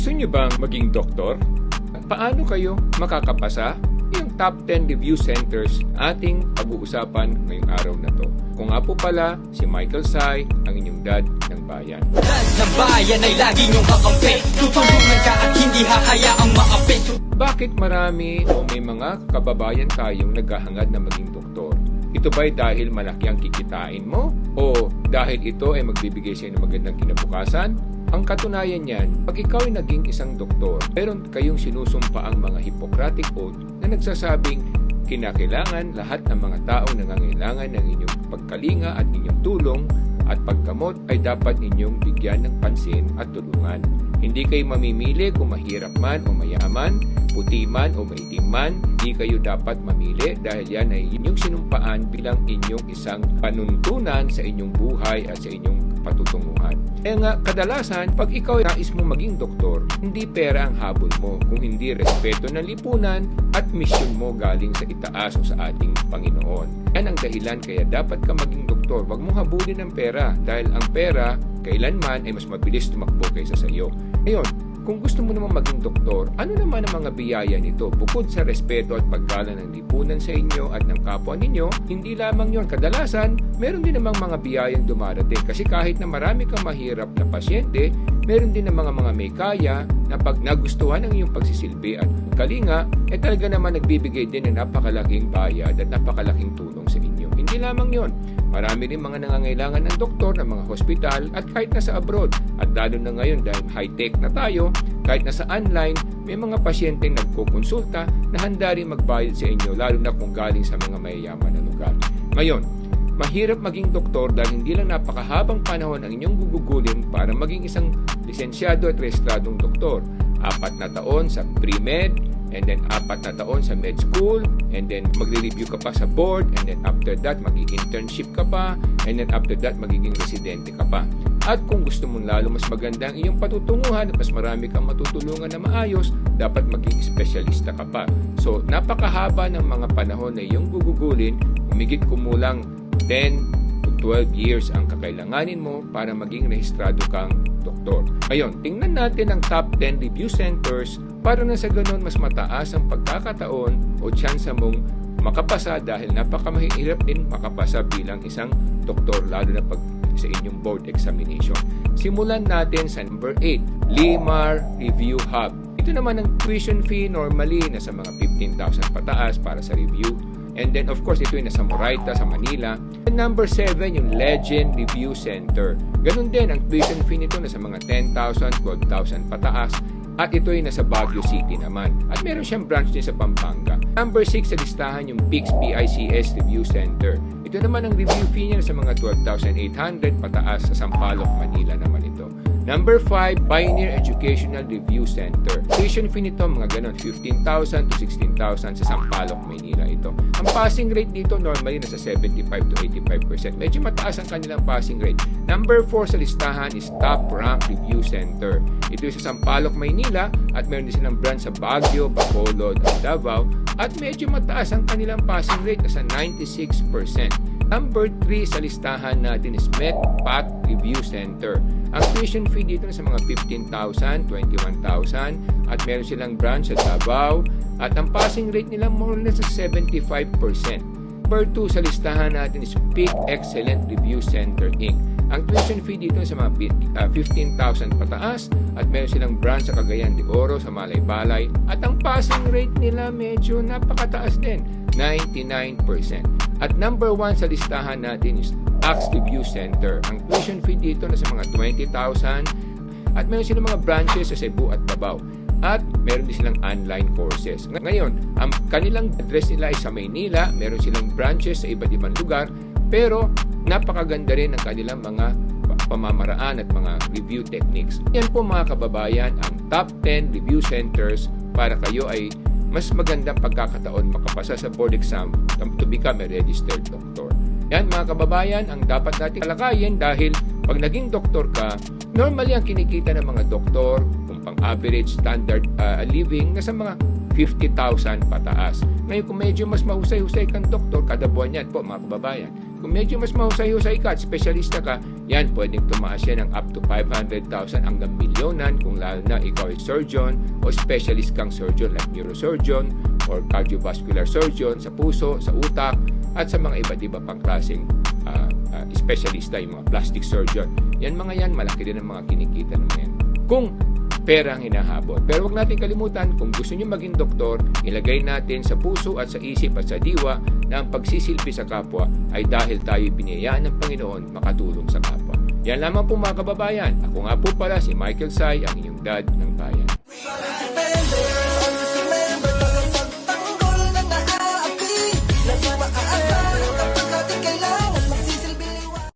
Gusto niyo bang maging doktor? At paano kayo makakapasa? Yung top 10 review centers ating pag-uusapan ngayong araw na to. Kung nga po pala, si Michael Sy, ang inyong dad ng bayan. Dad ng bayan ay lagi niyong kakampi. Tutulungan ka at hindi hahayaang maapi. Bakit marami o may mga kababayan tayong naghahangad na maging doktor? Ito ba'y dahil malaki ang kikitain mo? O dahil ito ay magbibigay sa inyo ng magandang kinabukasan? Ang katunayan niyan, pag ikaw ay naging isang doktor, meron kayong sinusumpa ang mga Hippocratic Oath na nagsasabing kinakailangan lahat ng mga taong nangangailangan ng inyong pagkalinga at inyong tulong at paggamot ay dapat inyong bigyan ng pansin at tulungan. Hindi kayo mamimili kung mahirap man o mayaman, puti man o maitim man, hindi kayo dapat mamili dahil yan ay inyong sinumpaan bilang inyong isang panuntunan sa inyong buhay at sa inyong patutunguhan. Kaya nga, kadalasan, pag ikaw nais mo maging doktor, hindi pera ang habol mo, kung hindi respeto ng lipunan at misyon mo galing sa itaas o sa ating Panginoon. Yan ang dahilan kaya dapat ka maging doktor. Huwag mong habulin ng pera dahil ang pera, kailanman ay mas mabilis tumakbo kaysa sa iyo. Ngayon, kung gusto mo naman maging doktor, ano naman ang mga biyaya nito? Bukod sa respeto at paggalang ng lipunan sa inyo at ng kapwa ninyo, hindi lamang yon. Kadalasan, meron din namang mga biyayang dumarating. Kasi kahit na marami kang mahirap na pasyente, meron din namang mga may kaya na pag nagustuhan ang iyong pagsisilbi at kalinga, talaga naman nagbibigay din ng napakalaking bayad at napakalaking tulong sa inyo. Hindi lamang yon. Marami rin mga nangangailangan ng doktor, ng mga hospital at kahit nasa abroad. At lalo na ngayon dahil high-tech na tayo, kahit nasa online, may mga pasyenteng nagkukonsulta na handa rin magbayad sa inyo lalo na kung galing sa mga mayayaman na lugar. Ngayon, mahirap maging doktor dahil hindi lang napakahabang panahon ang inyong gugugulin para maging isang lisensyado at rehistradong doktor. 4 na taon sa pre-med, and then 4 na taon sa med school, and then magre-review ka pa sa board, and then after that mag-internship ka pa, and then after that magiging residente ka pa. At kung gusto mong lalo mas maganda ang iyong patutunguhan at mas marami kang matutulungan na maayos, dapat maging espesyalista ka pa. So napakahaba ng mga panahon na iyong gugugulin, humigit kumulang 10 to 12 years ang kakailanganin mo para maging rehistrado kang doktor. Ngayon, tingnan natin ang top 10 review centers para na sa ganun mas mataas ang pagkakataon o tsansa mong makapasa dahil napakamahirap din makapasa bilang isang doktor lalo na pag sa inyong board examination. Simulan natin sa number 8, Limar Review Hub. Ito naman ang tuition fee normally nasa mga 15,000 pataas para sa review. And then of course ito ay nasa Moraita sa Manila. And number 7 yung Legend Review Center. Ganun din ang tuition fee nito nasa mga 10,000, 12,000 pataas. At ito ay nasa Baguio City naman. At meron siyang branch din sa Pampanga. Number 6 sa listahan yung PICS PICS Review Center. Ito naman ang review fee niya sa mga 12,800 pataas sa Sampaloc, Manila naman ito. Number 5, Pioneer Educational Review Center. Tuition fee nito mga ganon, 15,000 to 16,000 sa Sampaloc, Manila ito. Ang passing rate dito normally nasa 75 to 85%. Medyo mataas ang kanilang passing rate. Number 4 sa listahan is Top Rank Review Center. Ito ay sa Sampaloc, Manila at meron din silang branch sa Baguio, Bacolod at Davao at medyo mataas ang kanilang passing rate nasa 96%. Number 3 sa listahan natin is MedPath Review Center. Ang tuition fee dito sa mga 15,000, 21,000 at meron silang branch sa Davao at ang passing rate nila more or less sa 75%. Number 2 sa listahan natin is Peak Excellent Review Center Inc. Ang tuition fee dito sa mga 15,000 pataas at meron silang branch sa Cagayan de Oro, sa Malaybalay at ang passing rate nila medyo napakataas din, 99%. At number 1 sa listahan natin is Axe Review Center. Ang tuition fee dito na sa mga 20,000 at meron silang mga branches sa Cebu at Davao. At meron din silang online courses. Ngayon, ang kanilang address nila ay sa Maynila. Meron silang branches sa iba't ibang lugar. Pero napakaganda rin ang kanilang mga pamamaraan at mga review techniques. Yan po mga kababayan ang top 10 review centers para kayo ay mas magandang pagkakataon makapasa sa board exam to become a registered doctor. Yan mga kababayan ang dapat natin kalakayin dahil pag naging doktor ka, normally ang kinikita ng mga doktor kung pang average standard living nasa mga 50,000 pataas. Ngayon kung medyo mas mahusay-husay kang doktor, kada buwan yan po mga kababayan. Kung medyo mas mahusay-husay ka at specialista ka, Yan, pwedeng tumaas yan ng up to 500,000 hanggang milyonan kung lalo na ikaw ay surgeon o specialist kang surgeon like neurosurgeon or cardiovascular surgeon sa puso, sa utak, at sa mga iba't iba pang klaseng specialista, yung mga plastic surgeon. Yan mga yan, malaki din ang mga kinikita naman yan. Kung pera ang hinahabol. Pero huwag natin kalimutan, kung gusto nyo maging doktor, ilagay natin sa puso at sa isip at sa diwa na ang pagsisilbi sa kapwa ay dahil tayo biniyayaan ng Panginoon makatulong sa kapwa. Yan lamang po mga kababayan. Ako nga po pala si Michael Sai, ang inyong dad ng bayan.